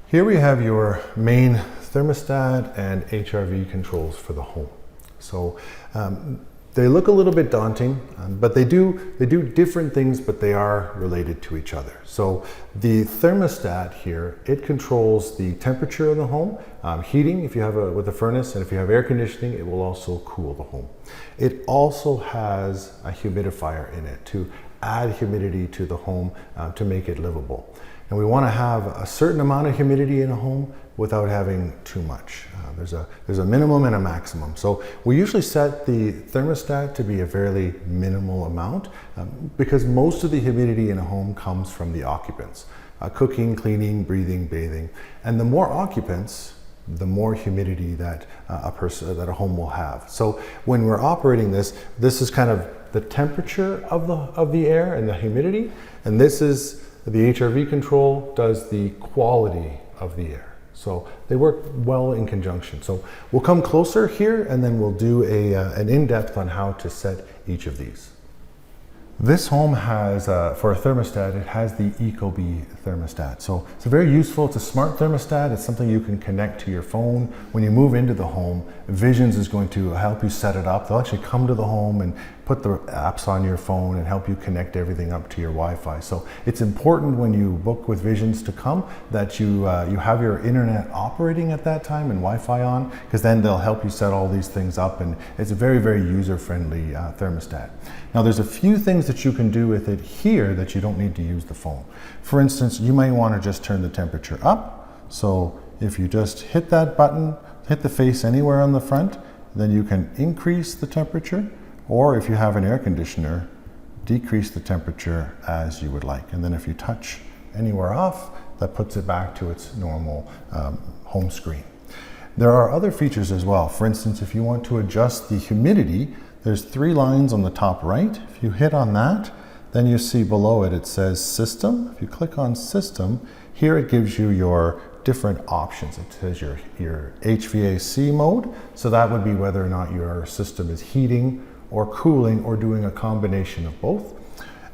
Here we have your main thermostat and HRV controls for the home. So they look a little bit daunting, but they do different things, but they are related to each other. So the thermostat here, it controls the temperature of the home, heating if you have with a furnace, and if you have air conditioning, it will also cool the home. It also has a humidifier in it to add humidity to the home to make it livable. And we want to have a certain amount of humidity in a home without having too much. There's a minimum and a maximum. So we usually set the thermostat to be a fairly minimal amount because most of the humidity in a home comes from the occupants. Cooking, cleaning, breathing, bathing. And the more occupants, the more humidity that a home will have. So when we're operating this is kind of the temperature of the air and the humidity, and this is the HRV control does the quality of the air. So they work well in conjunction. So we'll come closer here and then we'll do an in-depth on how to set each of these. This home has, for a thermostat, it has the Ecobee thermostat. So it's very useful. It's a smart thermostat. It's something you can connect to your phone. When you move into the home, Visions is going to help you set it up. They'll actually come to the home and put the apps on your phone and help you connect everything up to your Wi-Fi. So it's important when you book with Visions to come that you have your internet operating at that time and Wi-Fi on, because then they'll help you set all these things up, and it's a very, very user-friendly thermostat. Now there's a few things that you can do with it here that you don't need to use the phone. For instance, you might want to just turn the temperature up. So if you just hit that button, hit the face anywhere on the front, then you can increase the temperature, or if you have an air conditioner, decrease the temperature as you would like. And then if you touch anywhere off, that puts it back to its normal home screen. There are other features as well. For instance, if you want to adjust the humidity, there's 3 lines on the top right. If you hit on that, then you see below it, it says System. If you click on System, here it gives you your different options. It says your HVAC mode. So that would be whether or not your system is heating or cooling or doing a combination of both.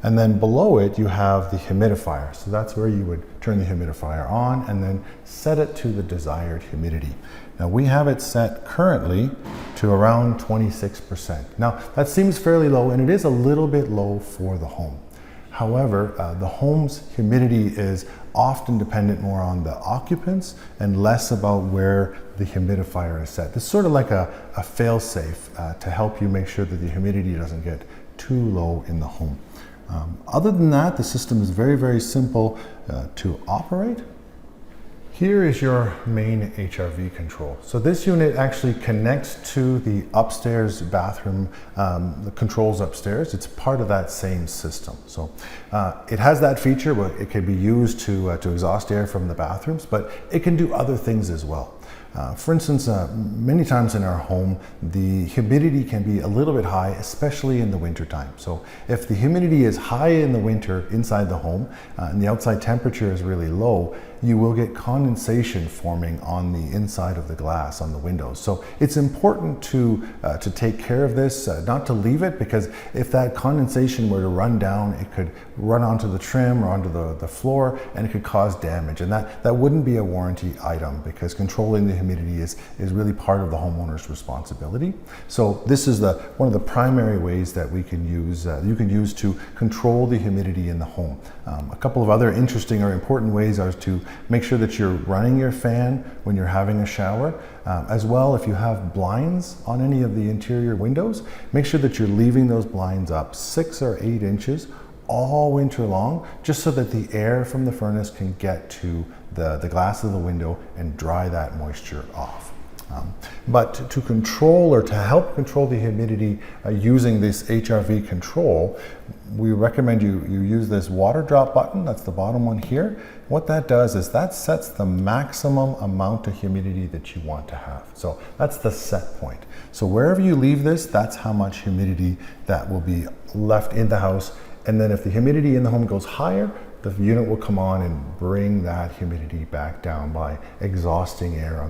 And then below it, you have the humidifier. So that's where you would turn the humidifier on and then set it to the desired humidity. Now we have it set currently to around 26%. Now that seems fairly low, and it is a little bit low for the home. However, the home's humidity is often dependent more on the occupants and less about where the humidifier is set. It's sort of like a fail-safe to help you make sure that the humidity doesn't get too low in the home. Other than that, the system is very, very simple to operate. Here is your main HRV control. So this unit actually connects to the upstairs bathroom, the controls upstairs. It's part of that same system. So it has that feature where it can be used to exhaust air from the bathrooms, but it can do other things as well. For instance, many times in our home, the humidity can be a little bit high, especially in the winter time. So if the humidity is high in the winter inside the home and the outside temperature is really low, you will get condensation forming on the inside of the glass on the windows. So it's important to take care of this, not to leave it, because if that condensation were to run down, it could run onto the trim or onto the floor, and it could cause damage. And that wouldn't be a warranty item, because controlling the humidity is really part of the homeowner's responsibility. So this is one of the primary ways that we can use, you can use to control the humidity in the home. A couple of other interesting or important ways are to make sure that you're running your fan when you're having a shower. As well, if you have blinds on any of the interior windows, make sure that you're leaving those blinds up 6 or 8 inches all winter long, just so that the air from the furnace can get to the glass of the window and dry that moisture off. But to control or to help control the humidity using this HRV control, we recommend you use this water drop button. That's the bottom one here. What that does is that sets the maximum amount of humidity that you want to have. So that's the set point. So wherever you leave this, that's how much humidity that will be left in the house. And then if the humidity in the home goes higher, the unit will come on and bring that humidity back down by exhausting air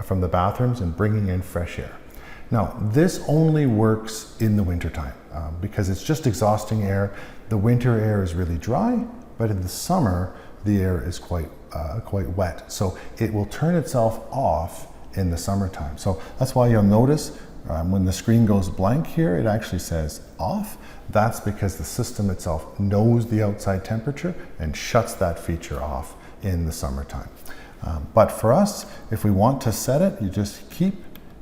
from the bathrooms and bringing in fresh air. Now, this only works in the wintertime because it's just exhausting air. The winter air is really dry, but in the summer, the air is quite wet. So it will turn itself off in the summertime. So that's why you'll notice when the screen goes blank here, it actually says off. That's because the system itself knows the outside temperature and shuts that feature off in the summertime. But for us, if we want to set it, you just keep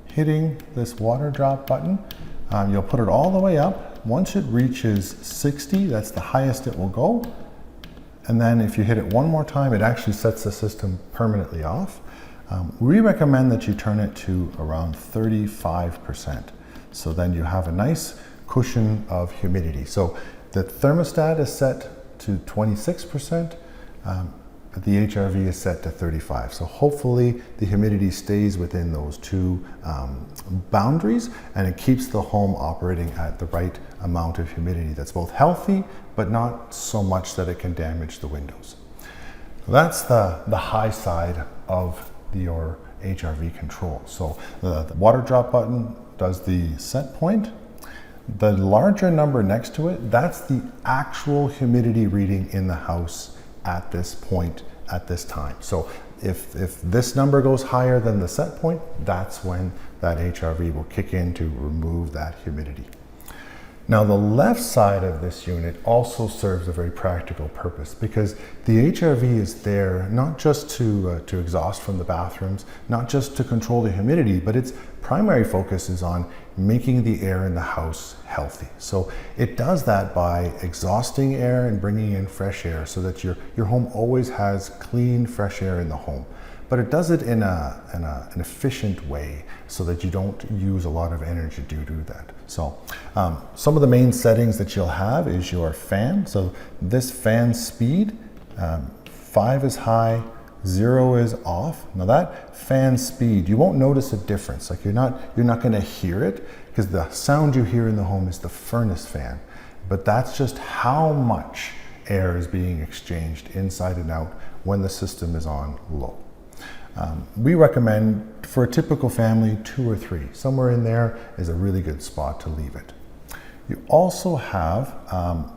hitting this water drop button. You'll put it all the way up. Once it reaches 60, that's the highest it will go. And then if you hit it one more time, it actually sets the system permanently off. We recommend that you turn it to around 35%. So then you have a nice cushion of humidity. So the thermostat is set to 26%, but the HRV is set to 35. So hopefully the humidity stays within those two boundaries, and it keeps the home operating at the right amount of humidity that's both healthy, but not so much that it can damage the windows. That's the high side of your HRV control. So the water drop button does the set point. The larger number next to it, that's the actual humidity reading in the house at this point, at this time. So if this number goes higher than the set point, that's when that HRV will kick in to remove that humidity. Now the left side of this unit also serves a very practical purpose, because the HRV is there not just to exhaust from the bathrooms, not just to control the humidity, but its primary focus is on making the air in the house healthy. So it does that by exhausting air and bringing in fresh air so that your home always has clean, fresh air in the home. But it does it in an efficient way so that you don't use a lot of energy to do that. So some of the main settings that you'll have is your fan. So this fan speed, 5 is high, 0 is off. Now that fan speed, you won't notice a difference. Like you're not going to hear it, because the sound you hear in the home is the furnace fan. But that's just how much air is being exchanged inside and out when the system is on low. We recommend for a typical family 2 or 3. Somewhere in there is a really good spot to leave it. You also have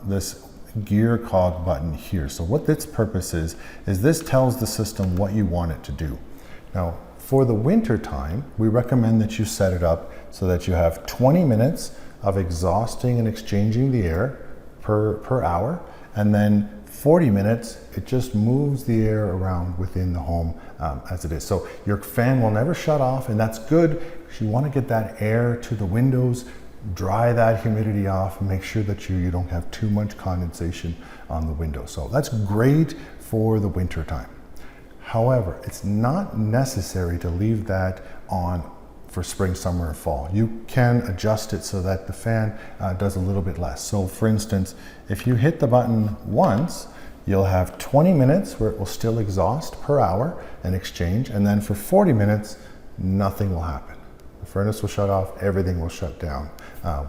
this gear cog button here. So what its purpose is this tells the system what you want it to do. Now for the winter time, we recommend that you set it up so that you have 20 minutes of exhausting and exchanging the air per hour, and then 40 minutes, it just moves the air around within the home as it is. So your fan will never shut off, and that's good because you want to get that air to the windows, dry that humidity off, and make sure that you don't have too much condensation on the window. So that's great for the winter time. However, it's not necessary to leave that on for spring, summer, and fall. You can adjust it so that the fan does a little bit less. So for instance, if you hit the button once, you'll have 20 minutes where it will still exhaust per hour and exchange, and then for 40 minutes, nothing will happen. The furnace will shut off, everything will shut down,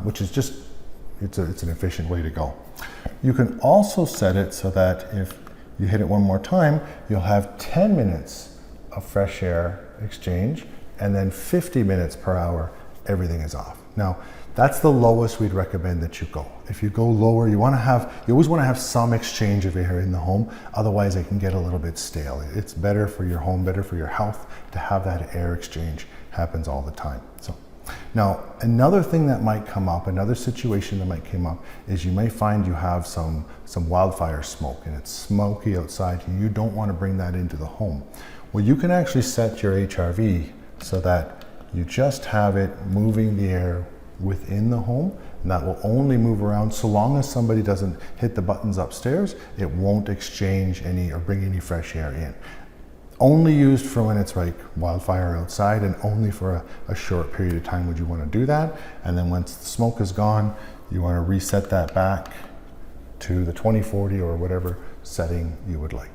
which is just, it's an efficient way to go. You can also set it so that if you hit it one more time, you'll have 10 minutes of fresh air exchange, and then 50 minutes per hour, everything is off. Now, that's the lowest we'd recommend that you go. If you go lower, you always want to have some exchange of air in the home, otherwise it can get a little bit stale. It's better for your home, better for your health to have that air exchange happens all the time. So now, another thing that might come up, another situation that might come up, is you may find you have some wildfire smoke and it's smoky outside and you don't want to bring that into the home. Well, you can actually set your HRV so that you just have it moving the air within the home, and that will only move around so long as somebody doesn't hit the buttons upstairs. It won't exchange any or bring any fresh air in. Only used for when it's like wildfire outside, and only for a short period of time would you want to do that. And then once the smoke is gone, you want to reset that back to the 2040 or whatever setting you would like.